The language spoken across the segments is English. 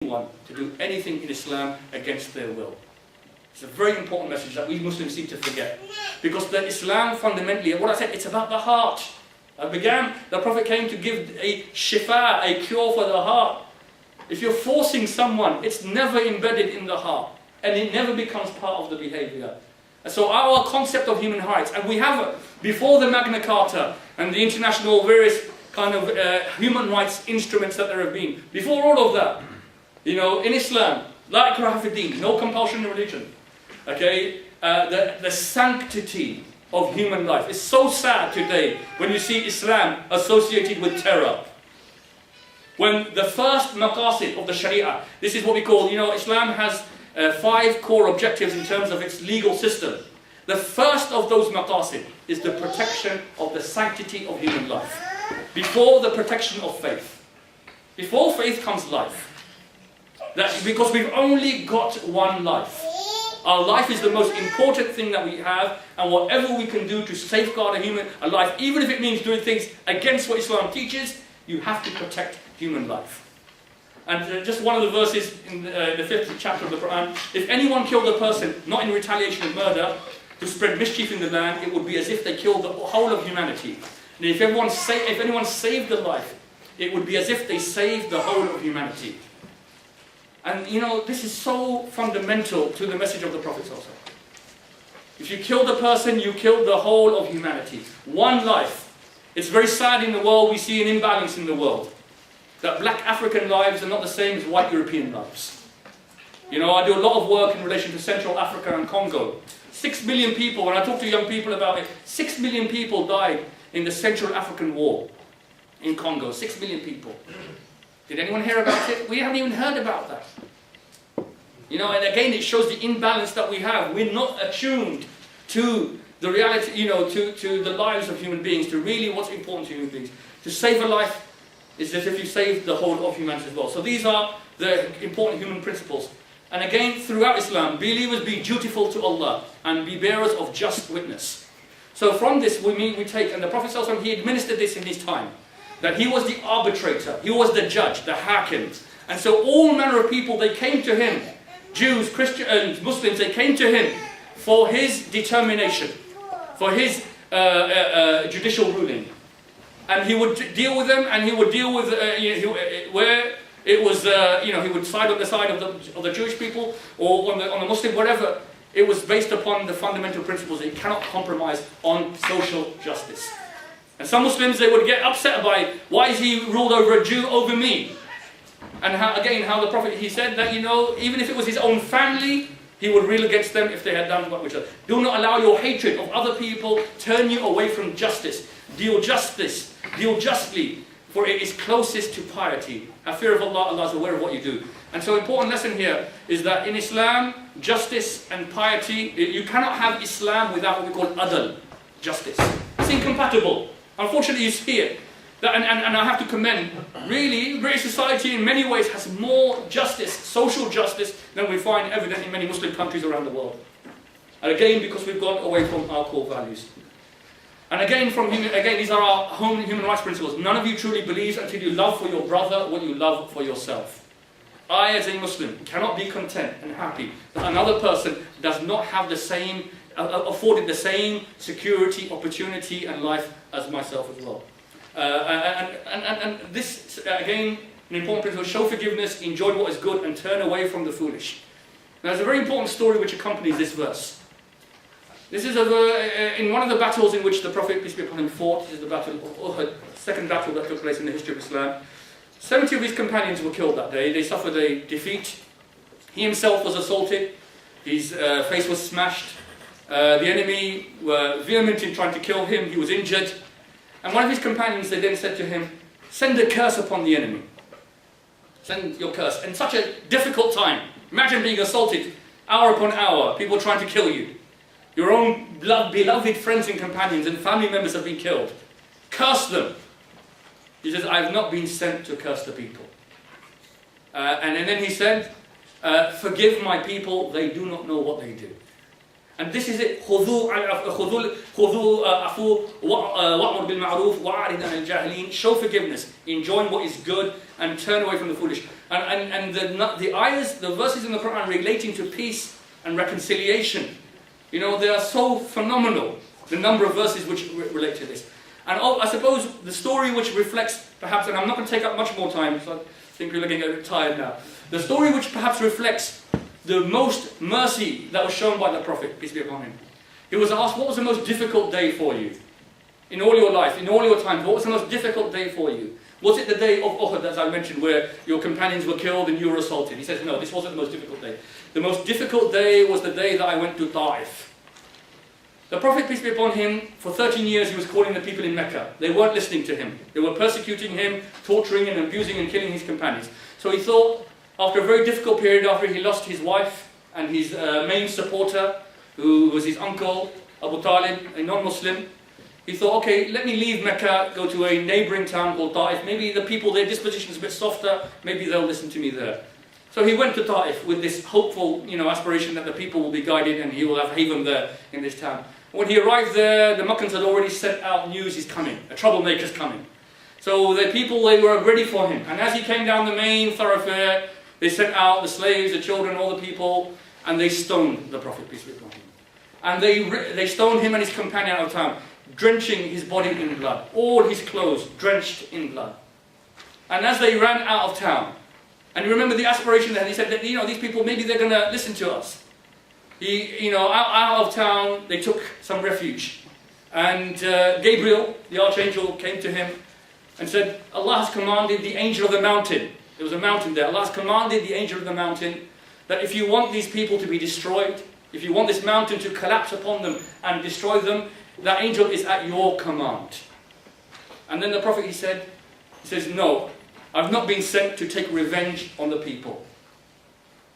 anyone to do anything in Islam against their will. It's a very important message that we Muslims seem to forget. Because the Islam fundamentally, what I said, it's about the heart. The Prophet came to give a shifa, a cure for the heart. If you're forcing someone, it's never embedded in the heart. And it never becomes part of the behavior. And so our concept of human rights, and we have, before the Magna Carta and the international various kind of human rights instruments that there have been, before all of that, you know, in Islam, la ikraha fi din, no compulsion in religion. Okay, the sanctity of human life. It's so sad today when you see Islam associated with terror. When the first maqasid of the Sharia, this is what we call, you know, Islam has 5 core objectives in terms of its legal system. The first of those maqasid is the protection of the sanctity of human life. Before the protection of faith. Before faith comes life. That's because we've only got one life. Our life is the most important thing that we have, and whatever we can do to safeguard a life, even if it means doing things against what Islam teaches, you have to protect human life. And just one of the verses in the 5th chapter of the Quran, if anyone killed a person, not in retaliation of murder, to spread mischief in the land, it would be as if they killed the whole of humanity. And if anyone saved a life, it would be as if they saved the whole of humanity. And you know, this is so fundamental to the message of the Prophet also. If you killed a person, you killed the whole of humanity. One life. It's very sad in the world, we see an imbalance in the world. That black African lives are not the same as white European lives. You know, I do a lot of work in relation to Central Africa and Congo. 6 million people, when I talk to young people about it, 6 million people died in the Central African War in Congo. 6 million people. Did anyone hear about it? We haven't even heard about that. You know, and again, it shows the imbalance that we have. We're not attuned to the reality, you know, to the lives of human beings, to really what's important to human beings. To save a life is as if you save the whole of humanity as well. So these are the important human principles. And again, throughout Islam, believers be dutiful to Allah and be bearers of just witness. So from this we take, and the Prophet ﷺ, he administered this in his time, that he was the arbitrator, he was the judge, the hakim. And so all manner of people, they came to him, Jews, Christians, Muslims, they came to him for his determination, for his judicial ruling. And he would deal with them, and he would deal with where it was, you know, he would side on the side of the Jewish people or on the Muslim, whatever. It was based upon the fundamental principles that you cannot compromise on social justice. And some Muslims, they would get upset by, why is he ruled over a Jew over me? And how the Prophet, he said that, you know, even if it was his own family, he would rule against them if they had done what which. Do not allow your hatred of other people turn you away from justice. Deal justly, for it is closest to piety. Have fear of Allah, Allah is aware of what you do. And so important lesson here is that in Islam, justice and piety, you cannot have Islam without what we call adl, justice. It's incompatible. Unfortunately, you see it. And I have to commend, really, British society in many ways has more justice, social justice, than we find evident in many Muslim countries around the world. And again, because we've gone away from our core values. And again, these are our home human rights principles. None of you truly believes until you love for your brother what you love for yourself. I, as a Muslim, cannot be content and happy that another person does not have the same, afforded the same security, opportunity, and life as myself as well. And this, again, an important principle: show forgiveness, enjoy what is good, and turn away from the foolish. Now, there's a very important story which accompanies this verse. This is in one of the battles in which the Prophet, peace be upon him, fought. This is the battle of Uhud, second battle that took place in the history of Islam. 70 of his companions were killed that day. They suffered a defeat. He himself was assaulted. His face was smashed. The enemy were vehement in trying to kill him. He was injured. And one of his companions, they then said to him, send a curse upon the enemy. Send your curse. In such a difficult time. Imagine being assaulted hour upon hour, people trying to kill you. Your own beloved friends and companions and family members have been killed. Curse them. He says, I have not been sent to curse the people. And then he said, forgive my people, they do not know what they do. And this is it. خذوا عفو وأمر بالمعروف وأعرض عن الجاهلين. Show forgiveness, enjoin what is good, and turn away from the foolish. And the ayahs, the verses in the Quran relating to peace and reconciliation, you know, they are so phenomenal. The number of verses which relate to this. And I suppose the story which reflects, perhaps, and I'm not going to take up much more time, so I think we're looking a bit tired now. The story which perhaps reflects the most mercy that was shown by the Prophet, peace be upon him. He was asked, what was the most difficult day for you? In all your life, in all your times, what was the most difficult day for you? Was it the day of Uhud, as I mentioned, where your companions were killed and you were assaulted? He says, no, this wasn't the most difficult day. The most difficult day was the day that I went to Ta'if. The Prophet, peace be upon him, for 13 years he was calling the people in Mecca. They weren't listening to him. They were persecuting him, torturing and abusing and killing his companions. So he thought, after a very difficult period, after he lost his wife and his main supporter, who was his uncle, Abu Talib, a non-Muslim, he thought, okay, let me leave Mecca, go to a neighbouring town called Ta'if. Maybe the people, their disposition is a bit softer, maybe they'll listen to me there. So he went to Ta'if with this hopeful, aspiration that the people will be guided and he will have haven there in this town. When he arrived there, the Meccans had already sent out news he's coming, a troublemaker's coming. So the people, they were ready for him. And as he came down the main thoroughfare, they sent out the slaves, the children, all the people, and they stoned the Prophet, peace be upon him. And they stoned him and his companion out of town, drenching his body in blood. All his clothes drenched in blood. And as they ran out of town, and you remember the aspiration that he said that, these people, maybe they're going to listen to us. Out of town, they took some refuge. And Gabriel, the archangel, came to him and said, Allah has commanded the angel of the mountain. There was a mountain there. Allah has commanded the angel of the mountain that if you want these people to be destroyed, if you want this mountain to collapse upon them and destroy them, that angel is at your command. And then the Prophet, he says, no, I've not been sent to take revenge on the people.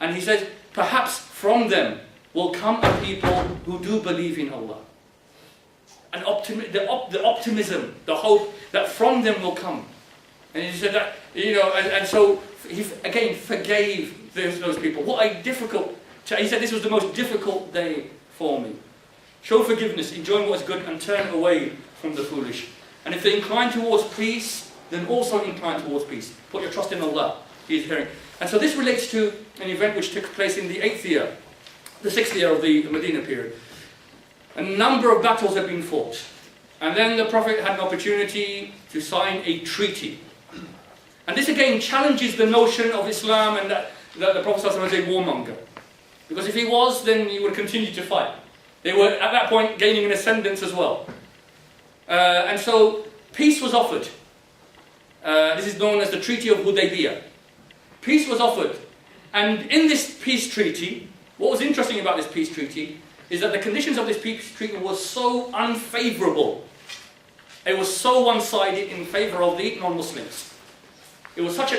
And he says, perhaps from them will come a people who do believe in Allah. And the optimism, the hope that from them will come. And he said that, and so he again forgave those people. What a difficult, he said this was the most difficult day for me. Show forgiveness, enjoy what is good, and turn away from the foolish. And if they incline towards peace, then also incline towards peace. Put your trust in Allah. He is hearing. And so this relates to an event which took place in the 6th year of the Medina period. A number of battles had been fought. And then the Prophet had an opportunity to sign a treaty. And this again challenges the notion of Islam and that the Prophet was a warmonger. Because if he was, then he would continue to fight. They were at that point gaining an ascendance as well. And so peace was offered. This is known as the Treaty of Hudaybiyah. Peace was offered. And in this peace treaty, what was interesting about this peace treaty is that the conditions of this peace treaty were so unfavourable. It was so one-sided in favour of the non-Muslims. It was such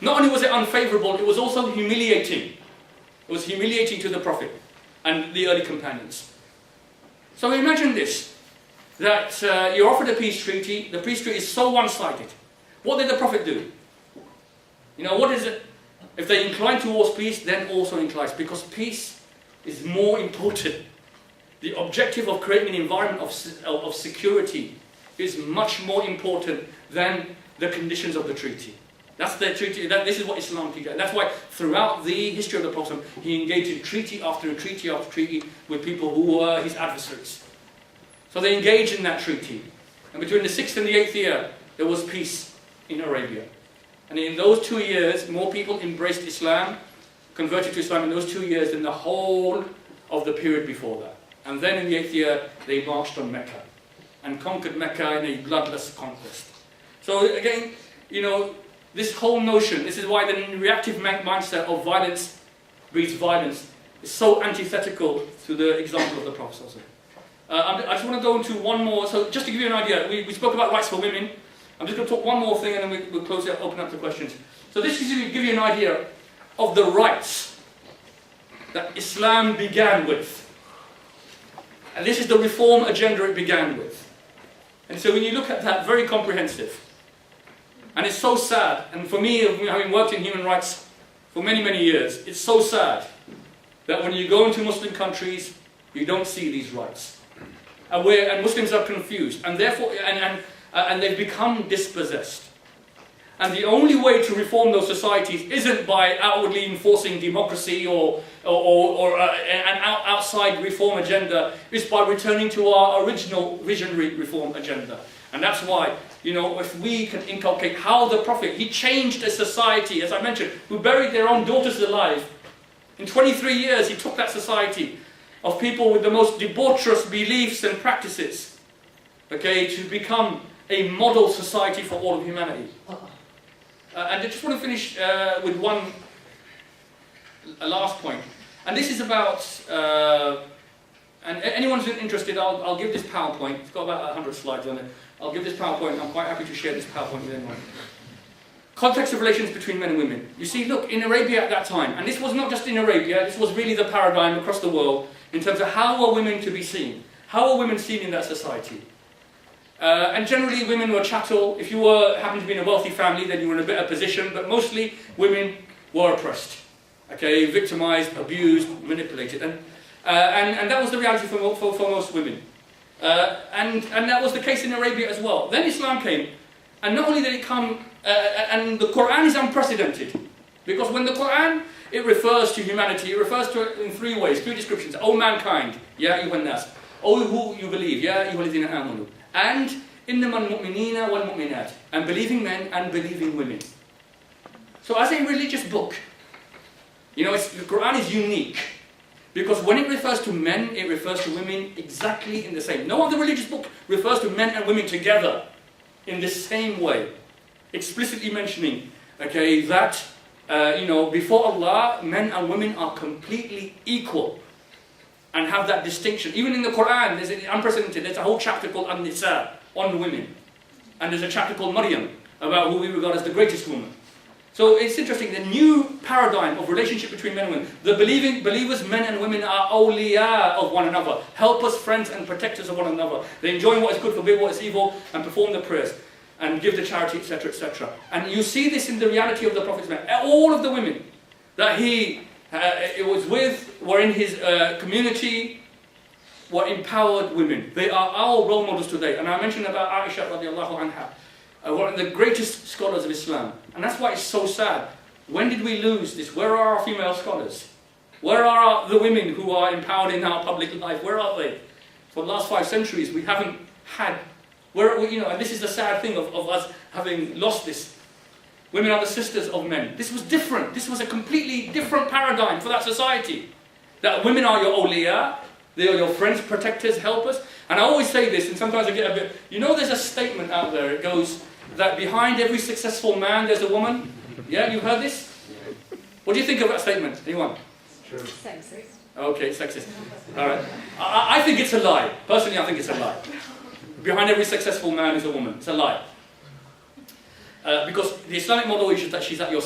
not only was it unfavourable, it was also humiliating. It was humiliating to the Prophet and the early companions. So imagine this, that you're offered a peace treaty, the peace treaty is so one-sided. What did the Prophet do? What is it? If they incline towards peace, then also incline, because peace is more important. The objective of creating an environment of security is much more important than the conditions of the treaty. That's the treaty. This is what Islam teaches. And that's why throughout the history of the Prophet, he engaged in treaty after treaty after treaty with people who were his adversaries. So they engaged in that treaty. And between the 6th and the 8th year, there was peace in Arabia. And in those 2 years, more people embraced Islam, converted to Islam in those 2 years than the whole of the period before that. And then in the 8th year, they marched on Mecca and conquered Mecca in a bloodless conquest. So again, this whole notion, this is why the reactive mindset of violence breeds violence is so antithetical to the example of the Prophet. I just want to go into one more, so just to give you an idea, we spoke about rights for women. I'm just going to talk one more thing and then we'll close it, open up to questions. So this is to give you an idea of the rights that Islam began with. And this is the reform agenda it began with. And so when you look at that, very comprehensive. And it's so sad, and for me, having worked in human rights for many, many years, it's so sad that when you go into Muslim countries, you don't see these rights. And Muslims are confused, and therefore, and they've become dispossessed. And the only way to reform those societies isn't by outwardly enforcing democracy or an outside reform agenda, is by returning to our original visionary reform agenda. And that's why, you know, if we can inculcate how the Prophet, he changed a society, as I mentioned, who buried their own daughters alive. In 23 years, he took that society of people with the most debaucherous beliefs and practices, okay, to become a model society for all of humanity. And I just want to finish with a last point. And this is about, and anyone who's interested, I'll give this PowerPoint. It's got about 100 slides on it. I'll give this PowerPoint. I'm quite happy to share this PowerPoint with anyone. Context of relations between men and women. You see, look, in Arabia at that time, and this was not just in Arabia, this was really the paradigm across the world in terms of how are women to be seen. How are women seen in that society? And generally women were chattel. If you happened to be in a wealthy family, then you were in a better position, but mostly women were oppressed, okay, victimized, abused, manipulated, and that was the reality for most women. And that was the case in Arabia as well. Then Islam came, and not only did it come, and the Quran is unprecedented, because when the Quran, it refers to humanity, it refers to it in three ways, three descriptions. O mankind, ya ayyuhan nas, O who you believe, ya ayyuhalladhina amanu. And innamal mu'minina wal mu'minat, and believing men and believing women. So as a religious book, you know, the Quran is unique, because when it refers to men, it refers to women exactly in the same. No other religious book refers to men and women together in the same way, explicitly mentioning, okay, that you know, before Allah, men and women are completely equal. And have that distinction. Even in the Quran, there's an unprecedented, there's a whole chapter called An-Nisa, on women. And there's a chapter called Maryam, about who we regard as the greatest woman. So it's interesting, the new paradigm of relationship between men and women. The believers, men and women, are awliya of one another. Helpers, friends, and protectors of one another. They enjoy what is good, forbid what is evil, and perform the prayers, and give the charity, etc., etc. And you see this in the reality of the Prophet's men. All of the women that he were in his community, were empowered women. They are our role models today. And I mentioned about Aisha radiallahu anha, one of the greatest scholars of Islam. And that's why it's so sad. When did we lose this? Where are our female scholars? Where are the women who are empowered in our public life? Where are they? For the last 5 centuries, we haven't had, and this is the sad thing of us having lost this. Women are the sisters of men. This was different. This was a completely different paradigm for that society. That women are your awliya, they are your friends, protectors, helpers. And I always say this, and sometimes I get a bit, there's a statement out there, it goes, that behind every successful man there's a woman. Yeah, you've heard this? What do you think of that statement? Anyone? True. Sexist. Okay, sexist. Alright. I think it's a lie. Personally, I think it's a lie. Behind every successful man is a woman. It's a lie. Because the Islamic model is that she's at your